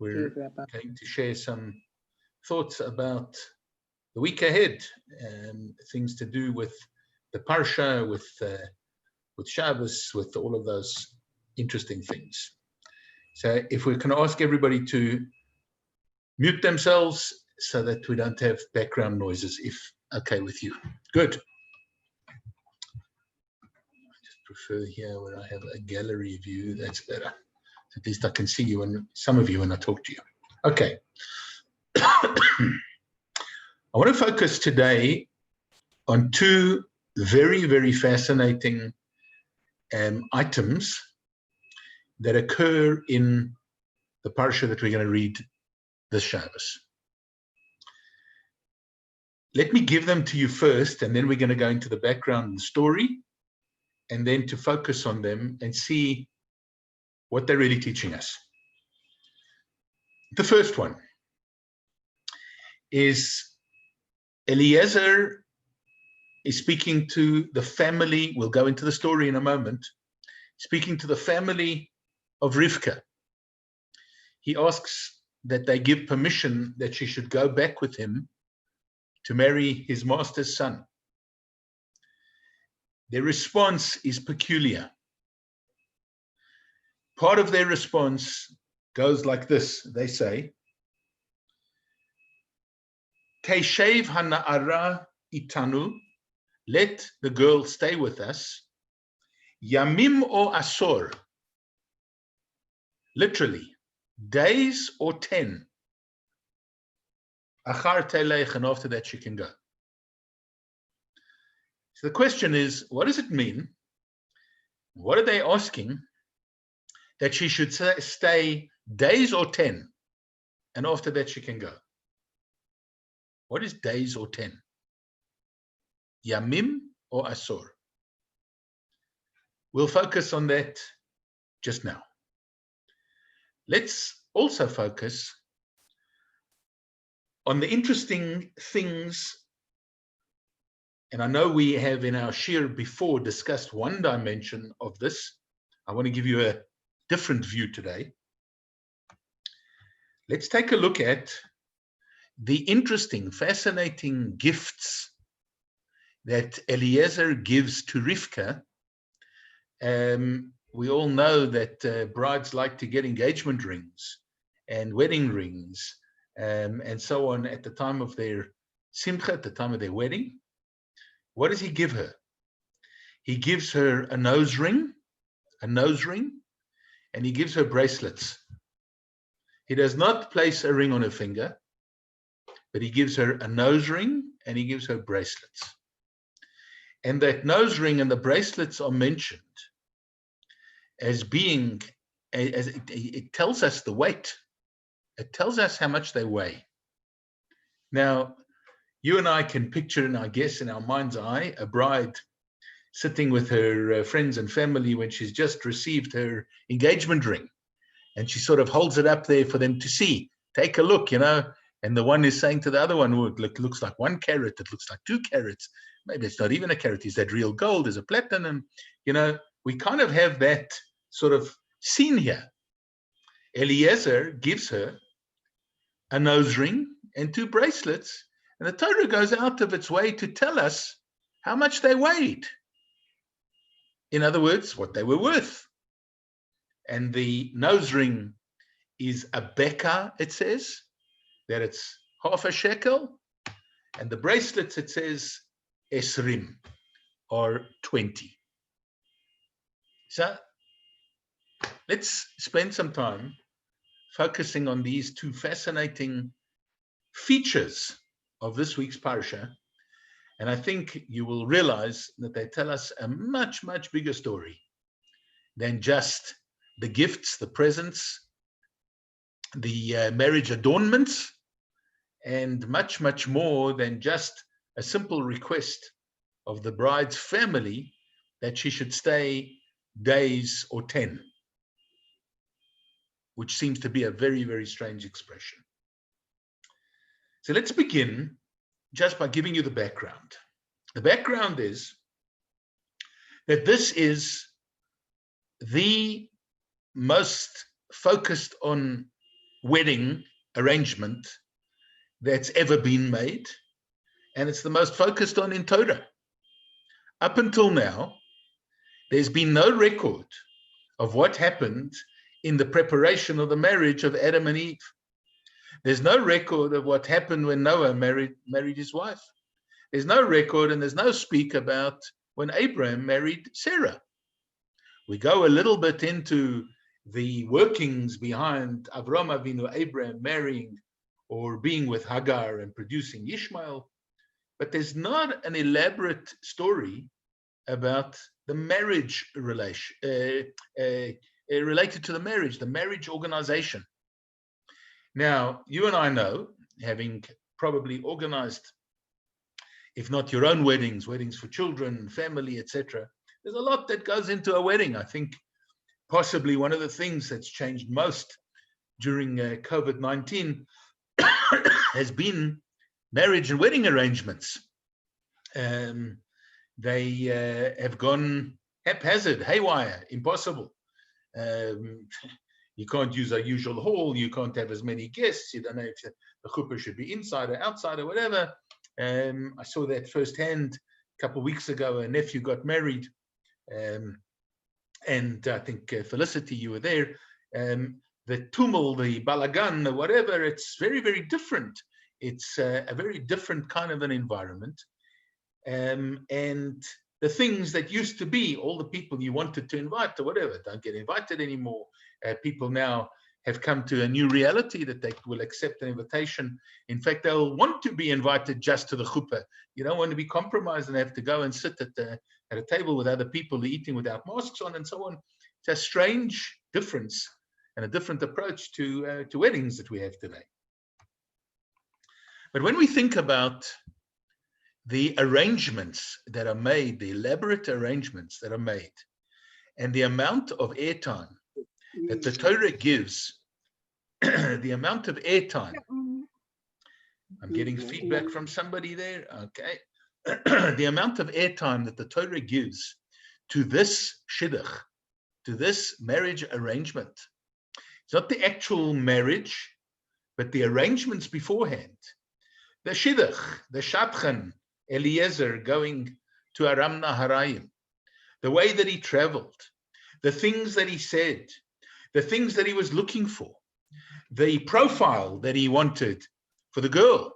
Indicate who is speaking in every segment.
Speaker 1: We're going to share some thoughts about the week ahead, things to do with the Parsha, with Shabbos, with all of those interesting things. So if we can ask everybody to mute themselves so that we don't have background noises, if okay with you. Good. I just prefer here where I have a gallery view. That's better. At least I can see you and some of you when I talk to you. Okay. I want to focus today on two very, very fascinating items that occur in the parsha that we're going to read this Shabbos. Let me give them to you first, and then we're going to go into the background and story, and then to focus on them and see what they're really teaching us. The first one is Eliezer is speaking to the family. We'll go into the story in a moment. Speaking to the family of Rivka. He asks that they give permission that she should go back with him to marry his master's son. Their response is peculiar. Part of their response goes like this. They say, Teishev hana'ara itanu, let the girl stay with us. Yamim o asor, literally, days or 10. Achar telech, and after that she can go. So the question is, what does it mean? What are they asking? That she should stay days or 10, and after that she can go. What is days or 10? Yamim or asor? We'll focus on that just now. Let's also focus on the interesting things, and I know we have in our shir before discussed one dimension of this. I want to give you a different view today. Let's take a look at the interesting, fascinating gifts that Eliezer gives to Rivka. We all know that brides like to get engagement rings and wedding rings and so on at the time of their simcha, at the time of their wedding. What does he give her? He gives her a nose ring, and he gives her bracelets. He does not place a ring on her finger, but he gives her a nose ring and he gives her bracelets. And that nose ring and the bracelets are mentioned as being, as it tells us the weight. It tells us how much they weigh. Now, you and I can picture, and I guess in our mind's eye, a bride sitting with her friends and family when she's just received her engagement ring. And she sort of holds it up there for them to see. Take a look, And the one is saying to the other one, oh, it looks like 1 carat, it looks like 2 carats. Maybe it's not even a carat. Is that real gold? Is it platinum? We kind of have that sort of scene here. Eliezer gives her a nose ring and 2 bracelets, and the Torah goes out of its way to tell us how much they weighed. In other words, what they were worth. And the nose ring is a beka, it says, that it's half a shekel, and the bracelets, it says, esrim, or 20. So let's spend some time focusing on these two fascinating features of this week's parsha, and I think you will realize that they tell us a much, much bigger story than just the gifts, the presents, the marriage adornments, and much, much more than just a simple request of the bride's family that she should stay days or 10, which seems to be a very, very strange expression. So let's begin just by giving you the background. The background is that this is the most focused on wedding arrangement that's ever been made, and it's the most focused on in Torah. Up until now, there's been no record of what happened in the preparation of the marriage of Adam and Eve. There's no record of what happened when Noah married his wife. There's no record and there's no speak about when Abraham married Sarah. We go a little bit into the workings behind Avraham Avinu, Abraham marrying or being with Hagar and producing Ishmael, but there's not an elaborate story about the marriage relation, related to the marriage organization. Now, you and I know, having probably organized, if not your own weddings for children, family, etc., there's a lot that goes into a wedding. I think possibly one of the things that's changed most during COVID-19 has been marriage and wedding arrangements. They have gone haphazard, haywire, impossible. You can't use a usual hall. You can't have as many guests. You don't know if the chuppah should be inside or outside or whatever. I saw that firsthand a couple of weeks ago. A nephew got married, and I think Felicity, you were there. The tumult, the balagan, the whatever, it's very, very different. It's a very different kind of an environment. And the things that used to be, all the people you wanted to invite or whatever, don't get invited anymore. People now have come to a new reality that they will accept an invitation. In fact, they'll want to be invited just to the chuppah. You don't want to be compromised and have to go and sit at a table with other people eating without masks on and so on. It's a strange difference and a different approach to weddings that we have today. But when we think about the arrangements that are made, the elaborate arrangements that are made, and the amount of airtime that the Torah gives, the amount of airtime. I'm getting feedback from somebody there. Okay. The amount of airtime that the Torah gives to this shidduch, to this marriage arrangement. It's not the actual marriage, but the arrangements beforehand. The shidduch, the shadchan, Eliezer going to Aram Naharayim, the way that he traveled, the things that he said, the things that he was looking for, the profile that he wanted for the girl.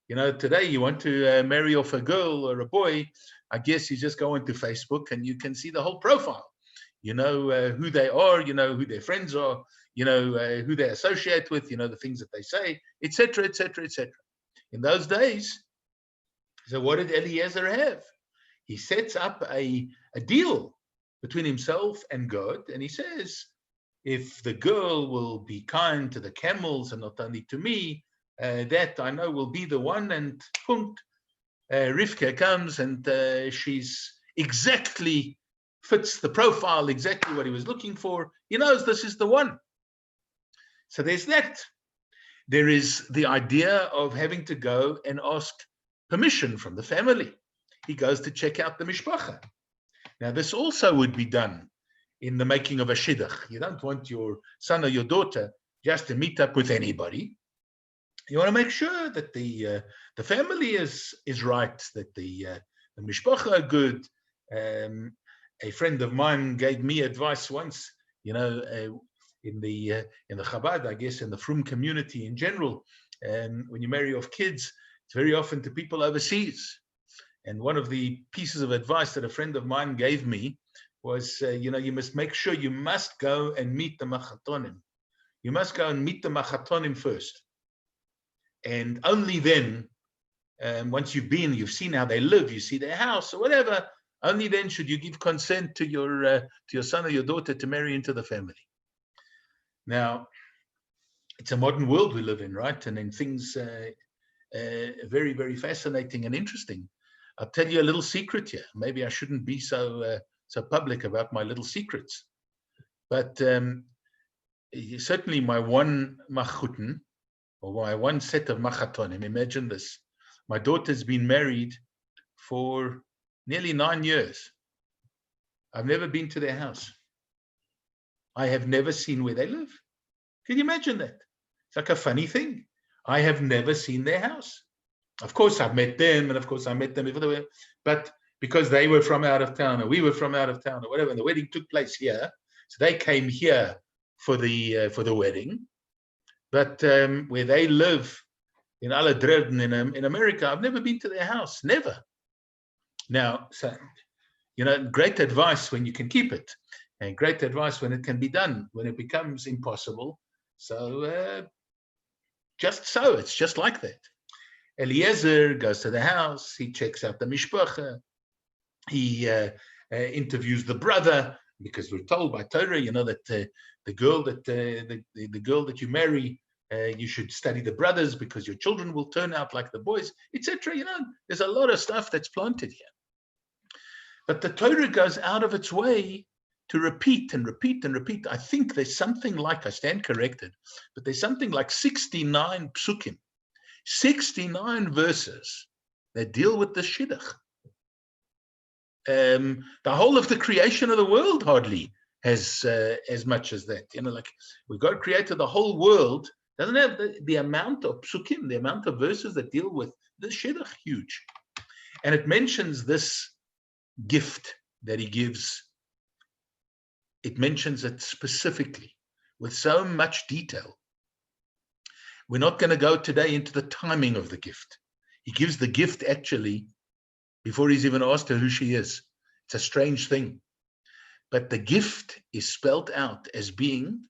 Speaker 1: You know, today you want to marry off a girl or a boy, I guess you just go into Facebook and you can see the whole profile. You know who they are, you know who their friends are, you know who they associate with, you know the things that they say, etc., etc., etc. In those days, so what did Eliezer have? He sets up a deal between himself and God, and he says, if the girl will be kind to the camels and not only to me, that I know will be the one. And punkt, Rivka comes and she's exactly fits the profile, exactly what he was looking for. He knows this is the one. So there's that. There is the idea of having to go and ask permission from the family. He goes to check out the mishpacha. Now, this also would be done in the making of a shidduch. You don't want your son or your daughter just to meet up with anybody. You want to make sure that the family is right, that the mishpacha are good. A friend of mine gave me advice once, you know, in the Chabad, I guess, in the Frum community in general, when you marry off kids, it's very often to people overseas. And one of the pieces of advice that a friend of mine gave me was, you know, you must make sure you must go and meet the machatonim. You must go and meet the machatonim first. And only then, once you've been, you've seen how they live, you see their house or whatever, only then should you give consent to your son or your daughter to marry into the family. Now, it's a modern world we live in, right? And then things very, very fascinating and interesting. I'll tell you a little secret here. Maybe I shouldn't be so public about my little secrets. But certainly my one machuten, or my one set of machatonim, imagine this. My daughter's been married for nearly 9 years. I've never been to their house. I have never seen where they live. Can you imagine that? It's like a funny thing. I have never seen their house. Of course, I've met them, and of course, I met them before they were, but because they were from out of town, or we were from out of town, or whatever, and the wedding took place here, so they came here for the wedding. But where they live in Aladredden in America, I've never been to their house, never. Now, so great advice when you can keep it, and great advice when it can be done. When it becomes impossible, so it's just like that. Eliezer goes to the house, he checks out the mishpacha, he interviews the brother, because we're told by Torah, that the girl that you marry, you should study the brothers because your children will turn out like the boys, etc. There's a lot of stuff that's planted here. But the Torah goes out of its way to repeat and repeat and repeat. I think there's something like, I stand corrected, but there's something like 69 psukim, 69 verses that deal with the shidduch. The whole of the creation of the world hardly has as much as that. Like we God created the whole world, doesn't have the amount of psukim, the amount of verses that deal with the shidduch, huge. And it mentions this gift that he gives. It mentions it specifically with so much detail. We're not going to go today into the timing of the gift. He gives the gift actually before he's even asked her who she is. It's a strange thing. But the gift is spelled out as being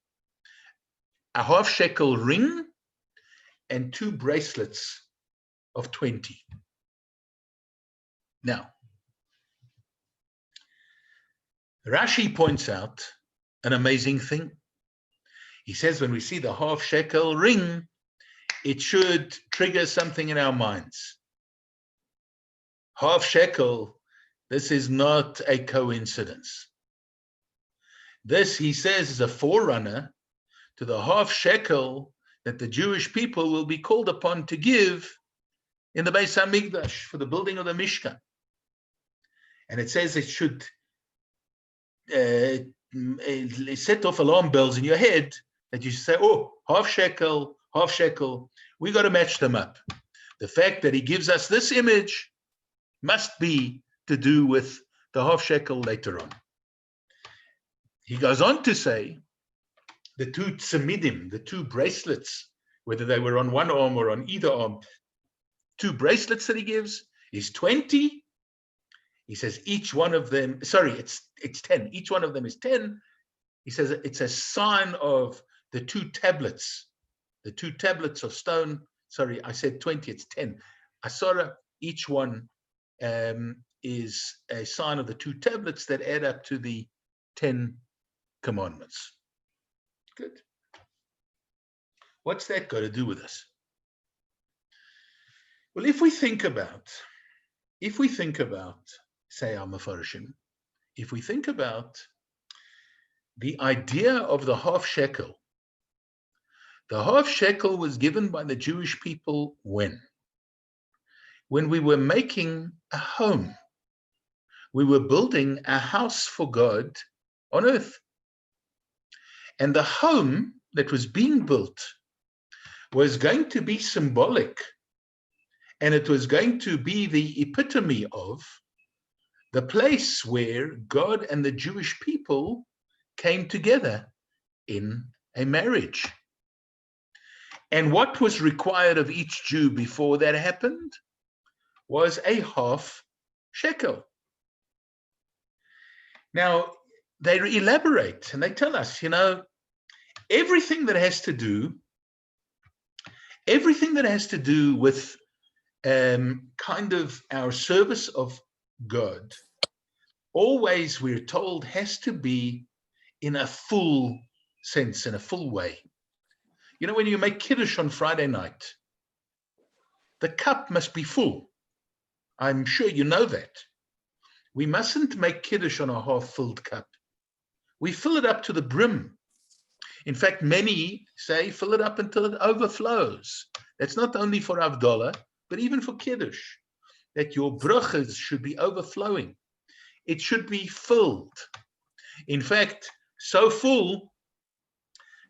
Speaker 1: a half shekel ring and 2 bracelets of 20. Now, Rashi points out an amazing thing. He says when we see the half shekel ring, it should trigger something in our minds. Half shekel, this is not a coincidence. This, he says, is a forerunner to the half shekel that the Jewish people will be called upon to give in the Beis HaMikdash for the building of the Mishkan. And it says it should set off alarm bells in your head that you say, oh, half shekel, we got to match them up. The fact that he gives us this image must be to do with the half shekel later on. He goes on to say the 2 tzemidim, the 2 bracelets, whether they were on one arm or on either arm, 2 bracelets that he gives is 20. He says each one of them, it's 10. Each one of them is 10. He says it's a sign of the 2 tablets, the 2 tablets of stone. Sorry, I said 20, it's 10. Asara, each one is a sign of the 2 tablets that add up to the 10 commandments. Good. What's that got to do with us? Well, if we think about, say, our Mefarshim, if we think about the idea of the half shekel was given by the Jewish people when we were making a home. We were building a house for God on earth. And the home that was being built was going to be symbolic, and it was going to be the epitome of the place where God and the Jewish people came together in a marriage. And what was required of each Jew before that happened was a half shekel. Now, they elaborate and they tell us, everything that has to do with kind of our service of God, always we're told has to be in a full sense, in a full way. When you make Kiddush on Friday night, the cup must be full. I'm sure you know that. We mustn't make Kiddush on a half-filled cup. We fill it up to the brim. In fact, many say fill it up until it overflows. That's not only for Havdalah, but even for Kiddush, that your brachas should be overflowing. It should be filled. In fact, so full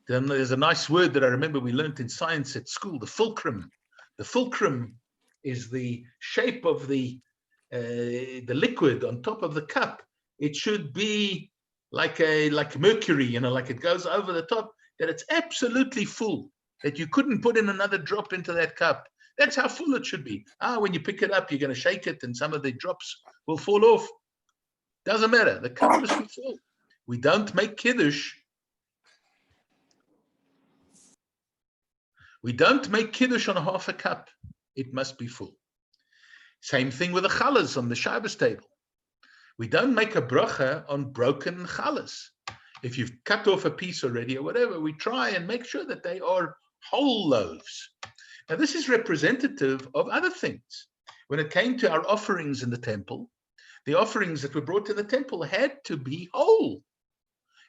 Speaker 1: Then there's a nice word that I remember we learned in science at school, the fulcrum. The fulcrum is the shape of the liquid on top of the cup. It should be like mercury, like it goes over the top, that it's absolutely full, that you couldn't put in another drop into that cup. That's how full it should be. When you pick it up, you're going to shake it and some of the drops will fall off. Doesn't matter. The cup must be full. We don't make kiddush. We don't make kiddush on half a cup. It must be full. Same thing with the challahs on the Shabbos table. We don't make a bracha on broken challahs. If you've cut off a piece already or whatever, we try and make sure that they are whole loaves. Now, this is representative of other things. When it came to our offerings in the temple, the offerings that were brought to the temple had to be whole.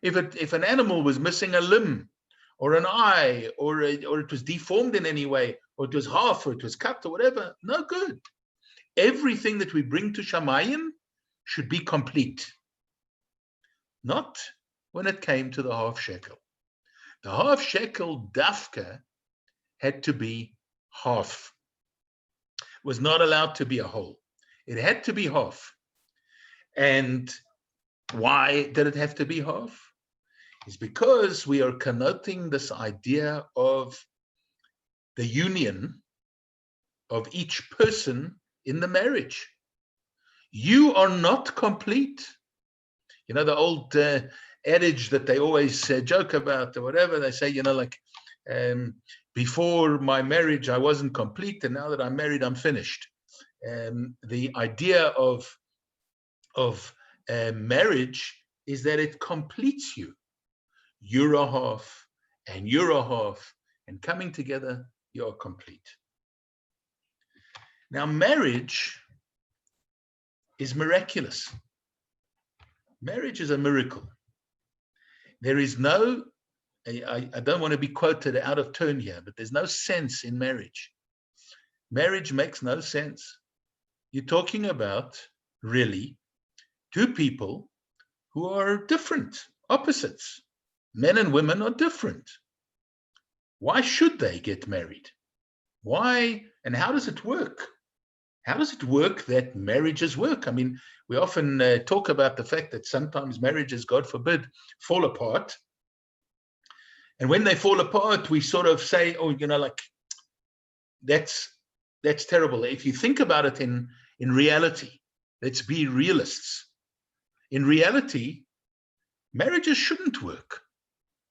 Speaker 1: If an animal was missing a limb or an eye, or it was deformed in any way, or it was half, or it was cut, or whatever, no good. Everything that we bring to Shamayim should be complete. Not when it came to the half shekel. The half shekel dafka had to be half. It was not allowed to be a whole. It had to be half. And why did it have to be half? It's because we are connoting this idea of the union of each person in the marriage. You are not complete. The old adage that they always joke about or whatever, they say, before my marriage, I wasn't complete, and now that I'm married, I'm finished. The idea of marriage is that it completes you. You're a half, and you're a half, and coming together, you're complete. Now, marriage is miraculous. Marriage is a miracle. There is no, I don't want to be quoted out of turn here, but there's no sense in marriage. Marriage makes no sense. You're talking about, really, two people who are different, opposites. Men and women are different. Why should they get married? Why, and how does it work? How does it work that marriages work? I mean, we often talk about the fact that sometimes marriages, God forbid, fall apart. And when they fall apart, we sort of say, that's terrible. If you think about it in reality, let's be realists. In reality, marriages shouldn't work.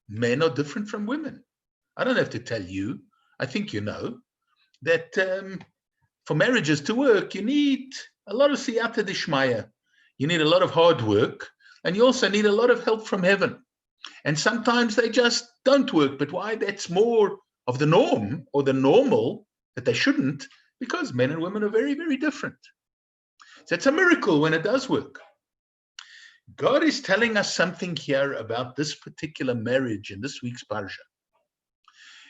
Speaker 1: Men are different from women. I don't have to tell you, I think you know, that for marriages to work, you need a lot of siyata dishmaya. You need a lot of hard work, and you also need a lot of help from heaven. And sometimes they just don't work. But why? That's more of the norm or the normal, that they shouldn't, because men and women are very, very different. So it's a miracle when it does work. God is telling us something here about this particular marriage in this week's parsha.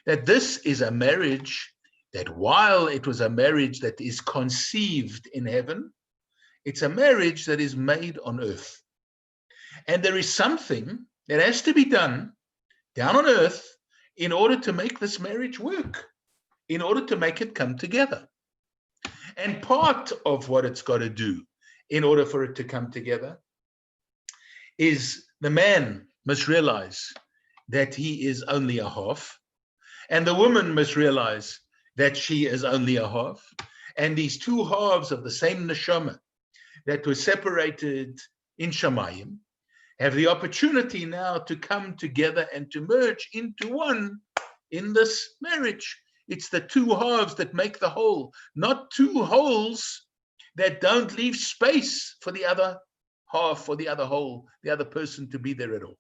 Speaker 1: That this is a marriage that, while it was a marriage that is conceived in heaven, it's a marriage that is made on earth. And there is something that has to be done down on earth in order to make this marriage work, in order to make it come together. And part of what it's got to do in order for it to come together is the man must realize that he is only a half, and the woman must realize that she is only a half, and these two halves of the same neshama that were separated in Shamayim have the opportunity now to come together and to merge into one in this marriage. It's the two halves that make the whole, not two holes that don't leave space for the other half or the other whole, the other person to be there at all.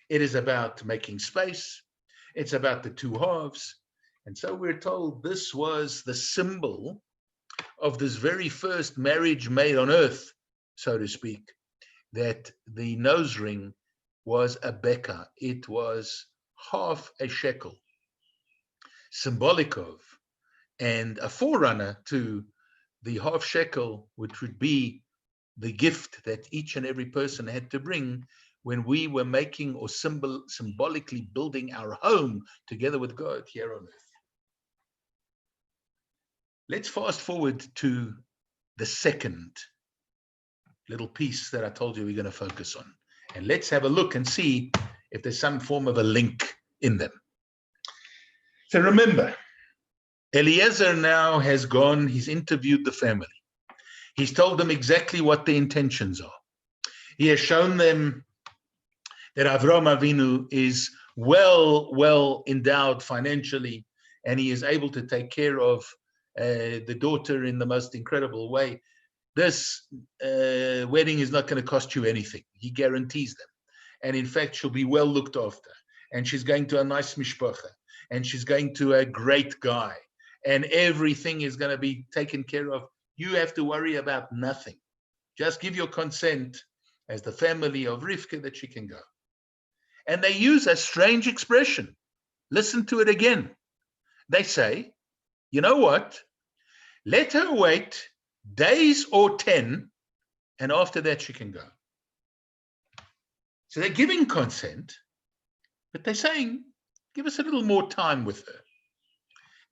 Speaker 1: It is about making space. It's about the two halves. And so we're told this was the symbol of this very first marriage made on earth, so to speak, that the nose ring was a beka. It was half a shekel, symbolic of, and a forerunner to the half shekel, which would be the gift that each and every person had to bring when we were making or symbolically building our home together with God here on earth. Let's fast forward to the second little piece that I told you we're going to focus on. And let's have a look and see if there's some form of a link in them. So remember, Eliezer now has gone, he's interviewed the family. He's told them exactly what their intentions are. He has shown them that Avraham Avinu is well endowed financially, and he is able to take care of the daughter in the most incredible way. This wedding is not going to cost you anything. He guarantees them. And in fact, she'll be well looked after. And she's going to a nice mishpacha. And she's going to a great guy. And everything is going to be taken care of. You have to worry about nothing. Just give your consent as the family of Rivka that she can go. And they use a strange expression. Listen to it again. They say, you know what? Let her wait days or 10, and after that she can go. So they're giving consent, but they're saying, give us a little more time with her.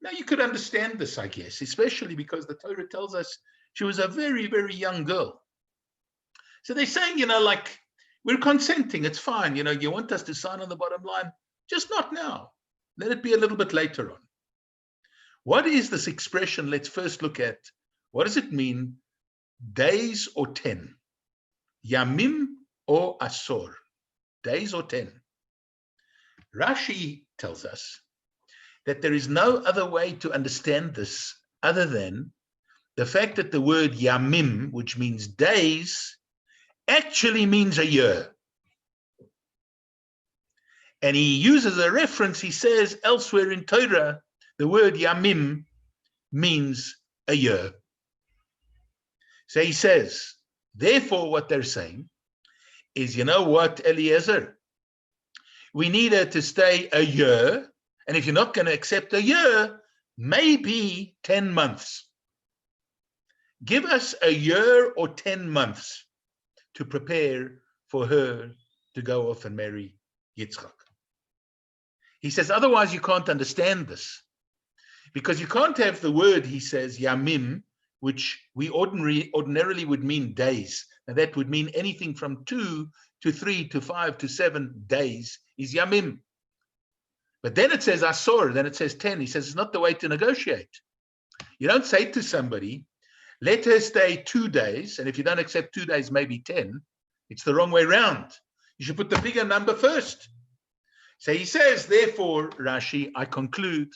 Speaker 1: Now you could understand this, I guess, especially because the Torah tells us she was a very, very young girl. So they're saying, like, we're consenting, it's fine. You want us to sign on the bottom line, just not now. Let it be a little bit later on. What is this expression? Let's first look at, what does it mean? Days or 10? Yamim or asor? Days or 10? Rashi tells us that there is no other way to understand this other than the fact that the word yamim, which means days, actually means a year. And he uses a reference, he says elsewhere in Torah, the word yamim means a year. So he says, therefore what they're saying is, you know what, Eliezer? We need her to stay a year. And if you're not going to accept a year, maybe 10 months. Give us a year or 10 months to prepare for her to go off and marry Yitzchak. He says, otherwise you can't understand this. Because you can't have the word, he says, yamim, which we ordinarily would mean days. Now that would mean anything from 2 to 3 to 5 to 7 days is yamim. But then it says asor, then it says 10. He says it's not the way to negotiate. You don't say to somebody, let her stay 2 days, and if you don't accept 2 days, maybe 10. It's the wrong way round. You should put the bigger number first. So he says, therefore, Rashi, I conclude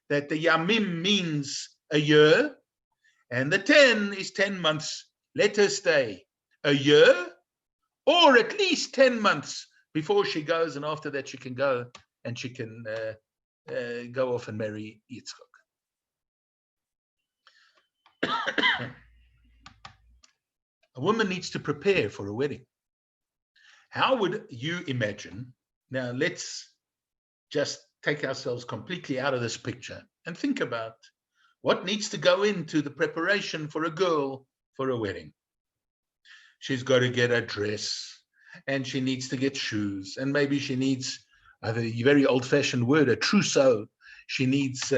Speaker 1: that the yamim means a year, and the 10 is 10 months. Let her stay a year, or at least 10 months before she goes, and after that she can go, and she can go off and marry Yitzchak. A woman needs to prepare for a wedding. How would you imagine? Now let's just take ourselves completely out of this picture and think about what needs to go into the preparation for a girl for a wedding. She's got to get a dress, and she needs to get shoes, and maybe she needs a very old-fashioned word, a trousseau. She needs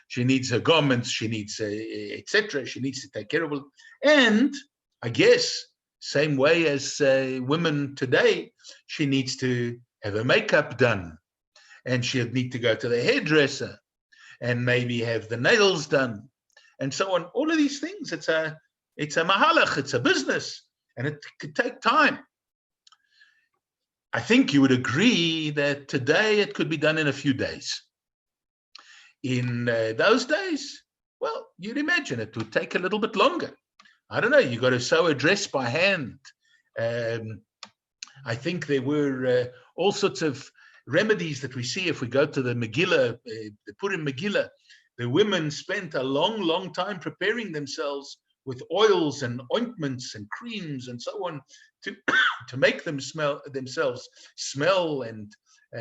Speaker 1: she needs her garments, she needs etc. She needs to take care of it. And I guess same way as women today, she needs to have her makeup done, and she'll need to go to the hairdresser, and maybe have the nails done, and so on. All of these things, it's a mahalach, it's a business, and it could take time. I think you would agree that today it could be done in a few days. In those days, well, you'd imagine it would take a little bit longer. I don't know, you got to sew a dress by hand. I think there were all sorts of remedies that we see if we go to the Megillah, the Purim Megillah. The women spent a long, long time preparing themselves with oils and ointments and creams and so on to make themselves smell and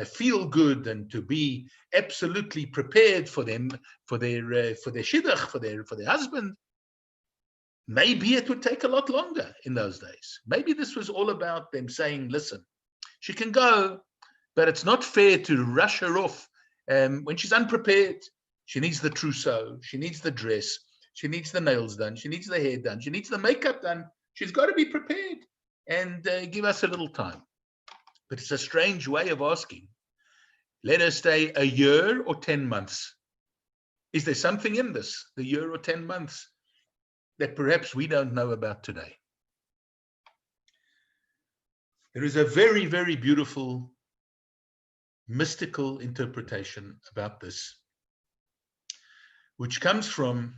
Speaker 1: feel good, and to be absolutely prepared for them, for their shidduch, for their husband. Maybe it would take a lot longer in those days. Maybe this was all about them saying, listen, she can go, but it's not fair to rush her off when she's unprepared. She needs the trousseau, she needs the dress, she needs the nails done, she needs the hair done, she needs the makeup done. She's got to be prepared and give us a little time. But it's a strange way of asking. Let her stay a year or 10 months. Is there something in this, the year or 10 months, that perhaps we don't know about today? There is a very, very beautiful mystical interpretation about this, which comes from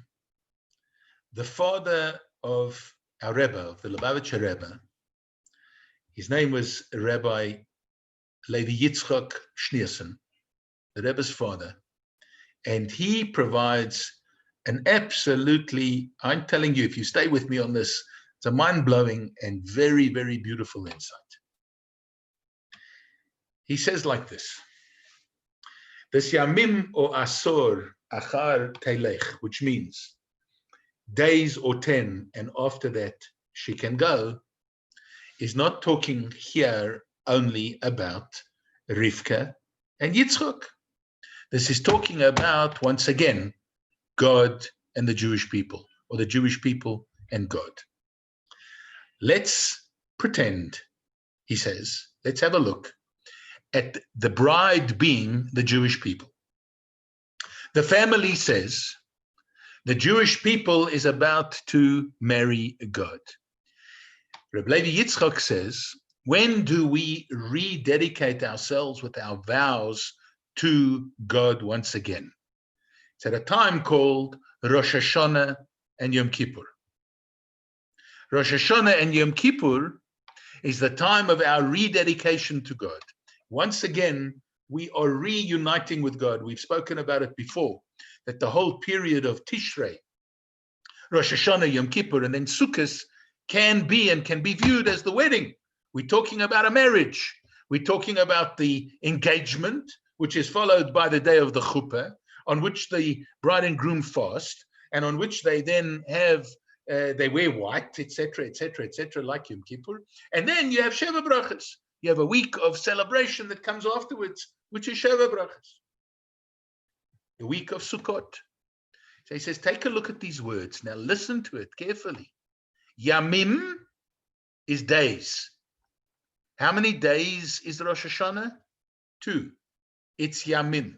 Speaker 1: the father of our Rebbe, of the Lubavitcher Rebbe. His name was Rabbi Levi Yitzchak Schneerson, the Rebbe's father. And he provides an absolutely, I'm telling you, if you stay with me on this, it's a mind-blowing and very, very beautiful insight. He says like this, this Yamim or Asor Achar Telech, which means days or 10, and after that she can go, is not talking here only about Rivka and Yitzchak. This is talking about, once again, God and the Jewish people, or the Jewish people and God. Let's pretend, he says, let's have a look at the bride being the Jewish people. The family says the Jewish people is about to marry God. Rebbe Levi Yitzchak says, when do we rededicate ourselves with our vows to God once again? It's at a time called Rosh Hashanah and Yom Kippur. Rosh Hashanah and Yom Kippur is the time of our rededication to God. Once again, we are reuniting with God. We've spoken about it before, that the whole period of Tishrei, Rosh Hashanah, Yom Kippur, and then Sukkot can be viewed as the wedding. We're talking about a marriage. We're talking about the engagement, which is followed by the day of the chuppah, on which the bride and groom fast, and on which they then have, they wear white, etc., like Yom Kippur. And then you have Sheva Brachas. You have a week of celebration that comes afterwards, which is Sheva Brachas, the week of Sukkot. So he says, take a look at these words. Now listen to it carefully. Yamim is days. How many days is Rosh Hashanah? 2. It's Yamim.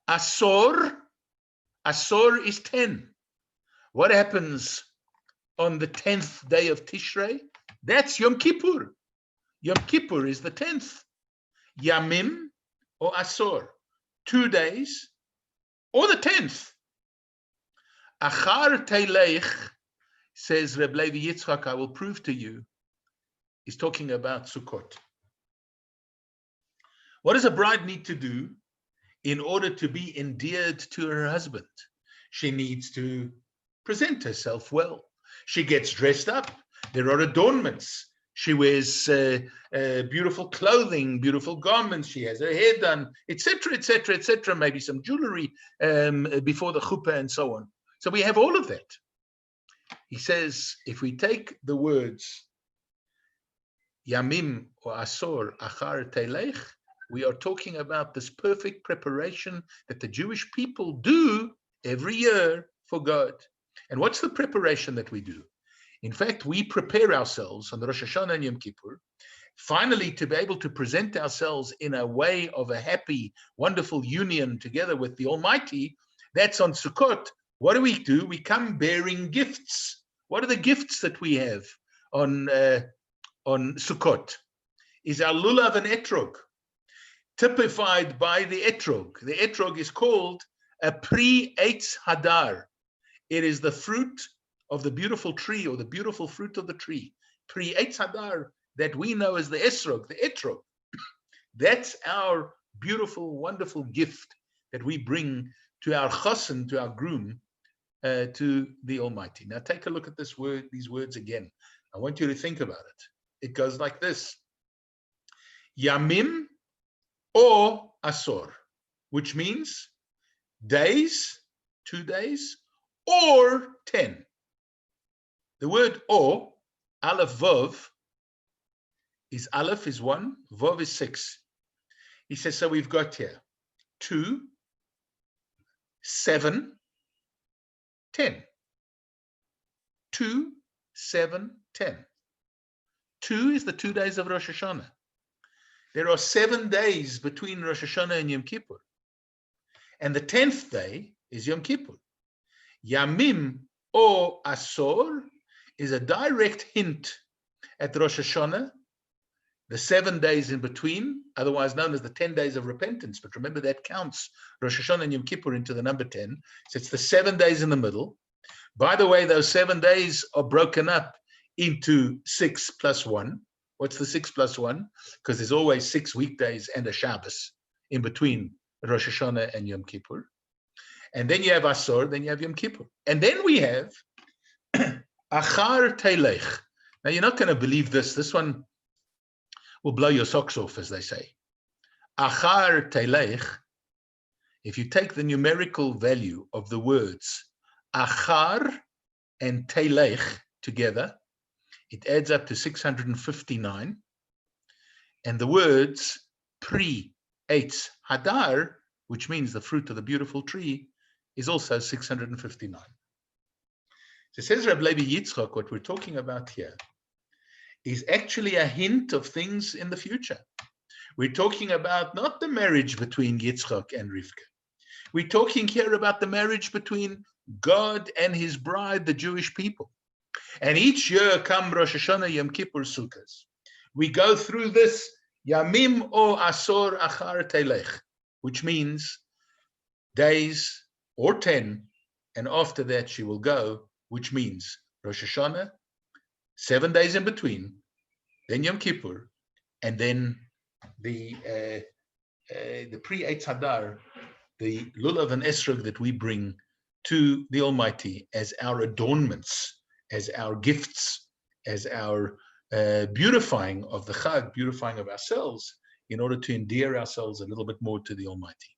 Speaker 1: Asor is 10. What happens on the 10th day of Tishrei? That's Yom Kippur. Yom Kippur is the 10th. Yamim or Asor, 2 days, or the 10th. Achar Teilech, says Rebbe Levi Yitzchak, I will prove to you, is talking about Sukkot. What does a bride need to do in order to be endeared to her husband? She needs to present herself well. She gets dressed up. There are adornments. She wears beautiful clothing, beautiful garments. She has her hair done, etc., maybe some jewelry before the chuppah and so on. So we have all of that. He says, if we take the words Yamim or Asor Achar Telech, we are talking about this perfect preparation that the Jewish people do every year for God. And what's the preparation that we do? In fact, we prepare ourselves on the Rosh Hashanah and Yom Kippur, finally to be able to present ourselves in a way of a happy, wonderful union together with the Almighty. That's on Sukkot. What do? We come bearing gifts. What are the gifts that we have on Sukkot? Is our lulav and etrog, typified by the etrog. The etrog is called a pri eitz hadar. It is the fruit of the beautiful tree, or the beautiful fruit of the tree. Pri eitz hadar, that we know as the esrog, the etrog. That's our beautiful, wonderful gift that we bring to our chosen, to our groom, to the Almighty. Now take a look at this word, these words again. I want you to think about it. It goes like this. Yamim or Asor, which means days, 2 days, or 10. The word or, Aleph Vav, is Aleph is 1, Vav is 6. He says, so we've got here 2, 7, 10. 2, 7, 10. 2 is the 2 days of Rosh Hashanah. There are 7 days between Rosh Hashanah and Yom Kippur. And the 10th day is Yom Kippur. Yamim or Asor is a direct hint at Rosh Hashanah, the 7 days in between, otherwise known as the 10 days of repentance. But remember, that counts Rosh Hashanah and Yom Kippur into the number 10. So it's the 7 days in the middle. By the way, those 7 days are broken up into 6 plus 1. What's the 6 plus 1? Because there's always 6 weekdays and a Shabbos in between Rosh Hashanah and Yom Kippur. And then you have Asor, then you have Yom Kippur. And then we have Achar Teilech. Now, you're not going to believe this. This one will blow your socks off, as they say. Achar Teilech, if you take the numerical value of the words Achar and Teilech together, it adds up to 659. And the words Pri Eitz Hadar, which means the fruit of the beautiful tree, is also 659. So says Rebbe Yitzchak, what we're talking about here is actually a hint of things in the future. We're talking about not the marriage between Yitzchak and Rivka. We're talking here about the marriage between God and his bride, the Jewish people. And each year, come Rosh Hashanah, Yom Kippur, Sukkot, we go through this Yamim o Asor Achar Teilech, which means days or 10, and after that she will go, which means Rosh Hashanah, 7 days in between, then Yom Kippur, and then the Pri Eitz Hadar, the lulav and esrog that we bring to the Almighty as our adornments, as our gifts, as our beautifying of the Chag, beautifying of ourselves, in order to endear ourselves a little bit more to the Almighty.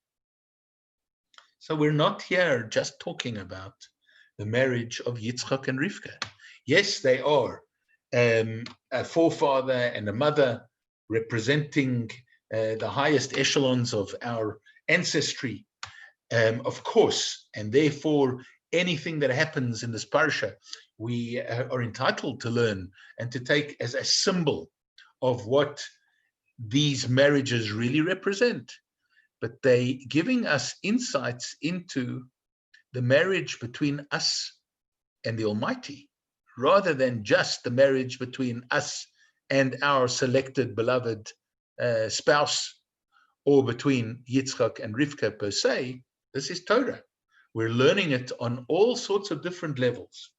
Speaker 1: So we're not here just talking about the marriage of Yitzchak and Rivka. Yes, they are a forefather and a mother representing the highest echelons of our ancestry, of course, and therefore anything that happens in this parsha, we are entitled to learn and to take as a symbol of what these marriages really represent. But they giving us insights into the marriage between us and the Almighty, rather than just the marriage between us and our selected beloved spouse, or between Yitzchak and Rivka per se. This is Torah. We're learning it on all sorts of different levels.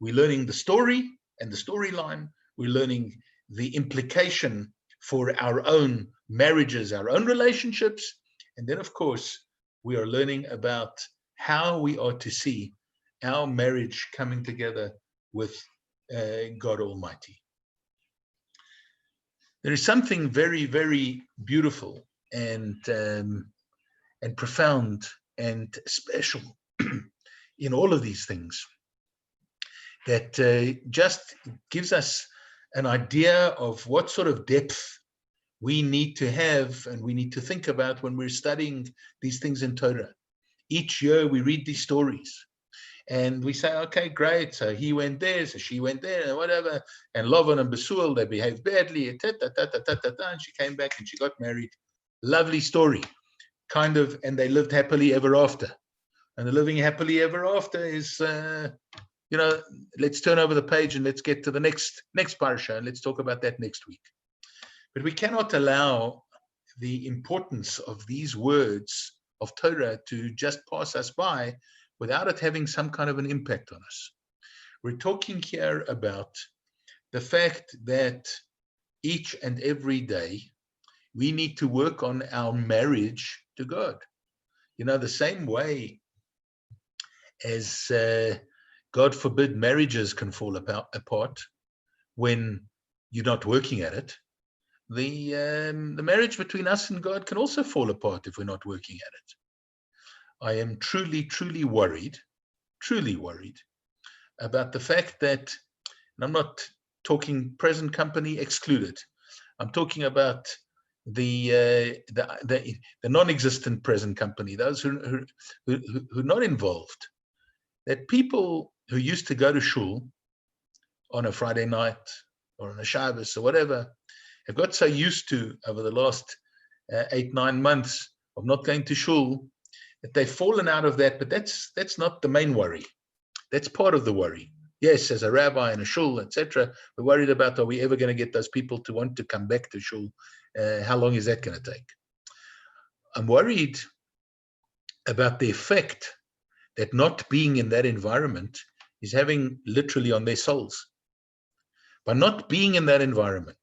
Speaker 1: We're learning the story and the storyline. We're learning the implication for our own marriages, our own relationships. And then, of course, we are learning about how we are to see our marriage coming together with God Almighty. There is something very, very beautiful and profound and special in all of these things that just gives us an idea of what sort of depth we need to have and we need to think about when we're studying these things in Torah. Each year we read these stories and we say, okay, great, so he went there, so she went there, and whatever, and Lavan and Besuel, they behaved badly, and she came back and she got married. Lovely story, kind of, and they lived happily ever after. And the living happily ever after is, let's turn over the page and let's get to the next parsha, and let's talk about that next week. But we cannot allow the importance of these words of Torah to just pass us by without it having some kind of an impact on us. We're talking here about the fact that each and every day we need to work on our marriage to God. The same way as God forbid marriages can fall apart when you're not working at it. The marriage between us and God can also fall apart if we're not working at it. I am truly, truly worried about the fact that And I'm not talking present company excluded. I'm talking about the non-existent present company, those who are not involved. That people who used to go to shul on a Friday night or on a Shabbos or whatever have got so used to, over the last 8-9 months, of not going to shul, that they've fallen out of that. But that's not the main worry. That's part of the worry. Yes, as a rabbi in a shul, etc., we're worried about, are we ever going to get those people to want to come back to shul? How long is that going to take? I'm worried about the effect that not being in that environment is having literally on their souls. By not being in that environment,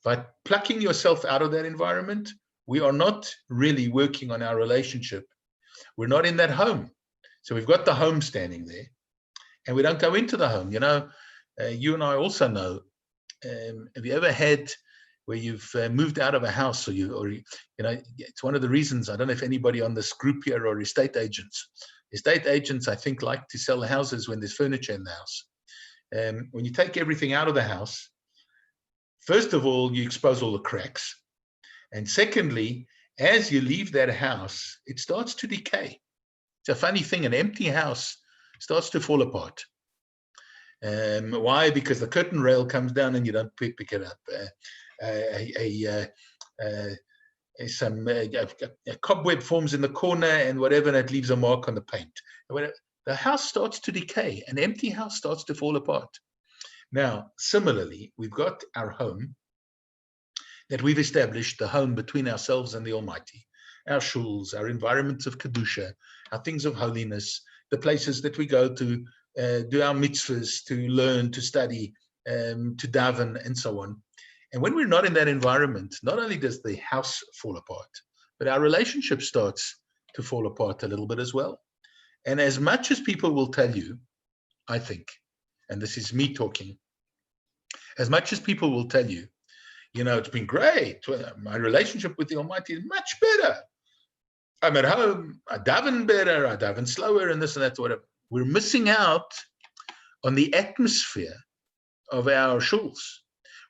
Speaker 1: by plucking yourself out of that environment, we are not really working on our relationship. We're not in that home. So we've got the home standing there, and we don't go into the home. You and I also know, have you ever had where you've moved out of a house, or it's one of the reasons, I don't know if anybody on this group here are estate agents. Estate agents, I think, like to sell houses when there's furniture in the house. When you take everything out of the house, first of all, you expose all the cracks. And secondly, as you leave that house, it starts to decay. It's a funny thing, an empty house starts to fall apart. Why? Because the curtain rail comes down and you don't pick it up. A cobweb forms in the corner and whatever, and it leaves a mark on the paint. The house starts to decay. An empty house starts to fall apart. Now, similarly, we've got our home that we've established, the home between ourselves and the Almighty, our shuls, our environments of Kedusha, our things of holiness, the places that we go to do our mitzvahs, to learn, to study, to daven, and so on. And when we're not in that environment, not only does the house fall apart, but our relationship starts to fall apart a little bit as well. And as much as people will tell you, I think, and this is me talking, as much as people will tell you, it's been great, my relationship with the Almighty is much better, I'm at home, I daven better, I daven slower, and this and that, whatever. We're missing out on the atmosphere of our shuls.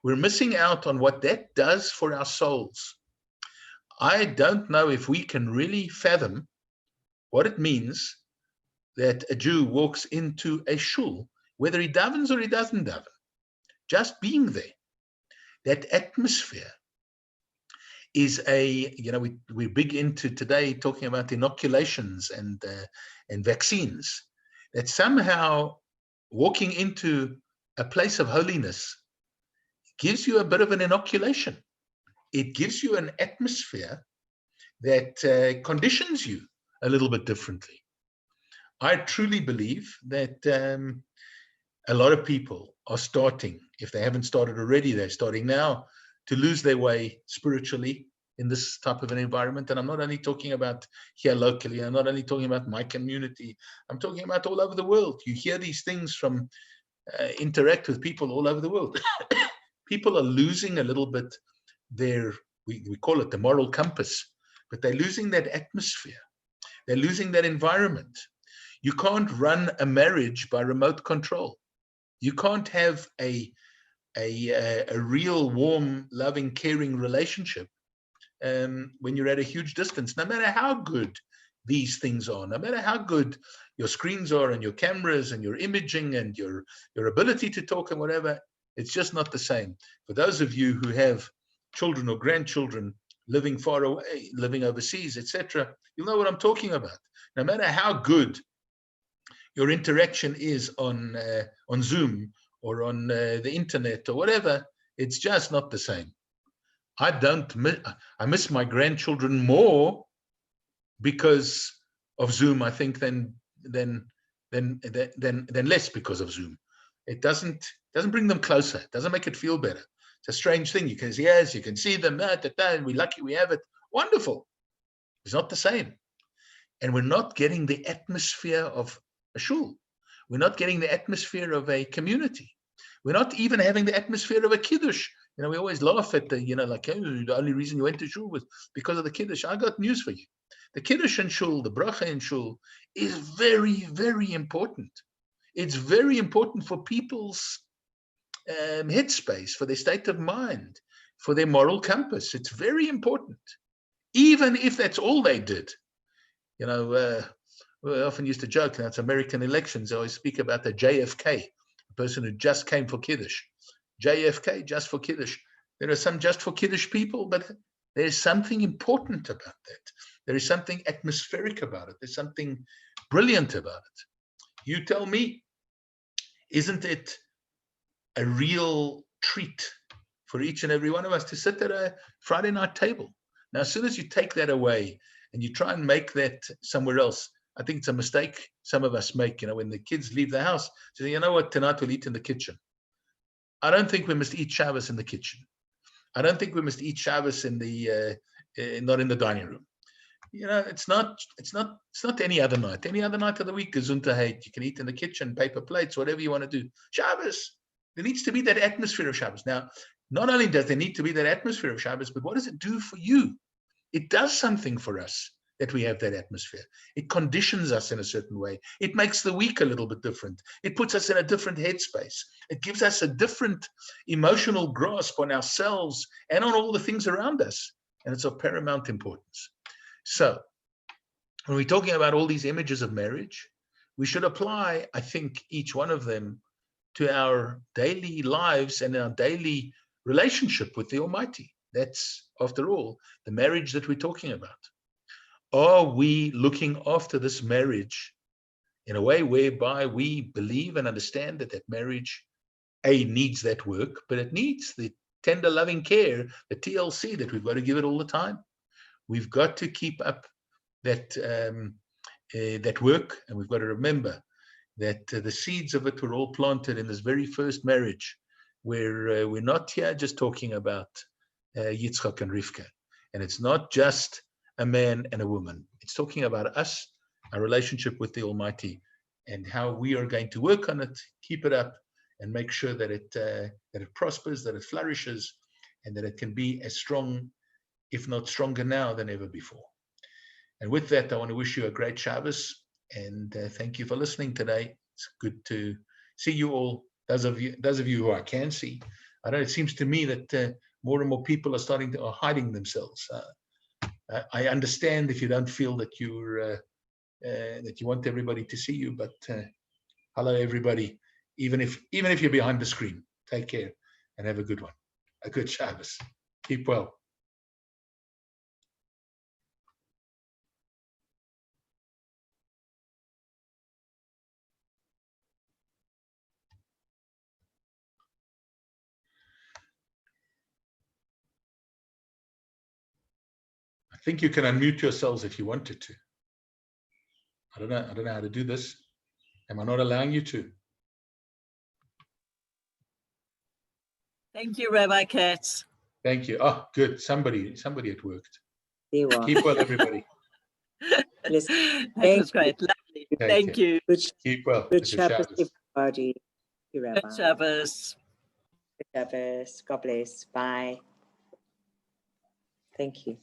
Speaker 1: We're missing out on what that does for our souls. I don't know if we can really fathom what it means that a Jew walks into a shul, whether he davens or he doesn't daven. Just being there, that atmosphere is we're big into today talking about inoculations and vaccines, that somehow walking into a place of holiness gives you a bit of an inoculation. It gives you an atmosphere that conditions you a little bit differently. I truly believe that a lot of people are starting, if they haven't started already, they're starting now to lose their way spiritually in this type of an environment. And I'm not only talking about here locally, I'm not only talking about my community, I'm talking about all over the world. You hear these things from, interact with people all over the world. People are losing a little bit we call it the moral compass, but they're losing that atmosphere. They're losing that environment. You can't run a marriage by remote control. You can't have a real, warm, loving, caring relationship when you're at a huge distance, no matter how good these things are, no matter how good your screens are and your cameras and your imaging and your ability to talk and whatever, it's just not the same. For those of you who have children or grandchildren living far away, living overseas, etc., you'll know what I'm talking about. No matter how good your interaction is on Zoom or on the internet or whatever, it's just not the same. I miss my grandchildren more because of Zoom, I think, than less because of Zoom. It doesn't bring them closer. It doesn't make it feel better. It's a strange thing. You can see, yes, you can see them, and we're lucky we have it. Wonderful. It's not the same. And we're not getting the atmosphere of a shul. We're not getting the atmosphere of a community. We're not even having the atmosphere of a kiddush. We always laugh at the only reason you went to shul was because of the kiddush. I got news for you. The kiddush in shul, the bracha in shul is very, very important. It's very important for people's headspace, for their state of mind, for their moral compass. It's very important, even if that's all they did. We often used to joke, it's American elections. I always speak about the JFK, a person who just came for Kiddush. JFK, just for Kiddush. There are some just for Kiddush people, but there's something important about that. There is something atmospheric about it. There's something brilliant about it. You tell me, isn't it a real treat for each and every one of us to sit at a Friday night table? Now, as soon as you take that away and you try and make that somewhere else, I think it's a mistake some of us make, when the kids leave the house, say, you know what, tonight we'll eat in the kitchen. I don't think we must eat Shabbos in the kitchen. I don't think we must eat Shabbos in the not in the dining room. It's not any other night. Any other night of the week, Gesundheit, you can eat in the kitchen, paper plates, whatever you want to do. Shabbos, there needs to be that atmosphere of Shabbos. Now, not only does there need to be that atmosphere of Shabbos, but what does it do for you? It does something for us that we have that atmosphere. It conditions us in a certain way. It makes the week a little bit different. It puts us in a different headspace. It gives us a different emotional grasp on ourselves and on all the things around us. And it's of paramount importance. So when we're talking about all these images of marriage, we should apply, I think, each one of them to our daily lives and our daily relationship with the Almighty. That's, after all, the marriage that we're talking about. Are we looking after this marriage in a way whereby we believe and understand that marriage, needs that work, but it needs the tender, loving care, the TLC, that we've got to give it all the time. We've got to keep up that work, and we've got to remember that the seeds of it were all planted in this very first marriage, where we're not here just talking about Yitzchak and Rivka, and it's not just a man and a woman. It's talking about us, our relationship with the Almighty, and how we are going to work on it, keep it up, and make sure that it prospers, that it flourishes, and that it can be as strong, if not stronger now than ever before. And with that, I want to wish you a great Shabbos, and thank you for listening today. It's good to see you all. Those of you who I can see, I know it seems to me that more and more people are hiding themselves. I understand if you don't feel that you want everybody to see you, but hello everybody. Even if you're behind the screen, take care and have a good one. A good Shabbos. Keep well. I think you can unmute yourselves if you wanted to. I don't know how to do this. Am I not allowing you to?
Speaker 2: Thank you, Rabbi Katz.
Speaker 1: Thank you. Oh, good. Somebody it worked.
Speaker 3: You are.
Speaker 1: Keep well, everybody.
Speaker 2: That was great. Lovely. Thank you.
Speaker 1: Keep well.
Speaker 3: Good Shabbos, everybody.
Speaker 2: Good Shabbos.
Speaker 3: Good Shabbos. God bless. Bye. Thank you.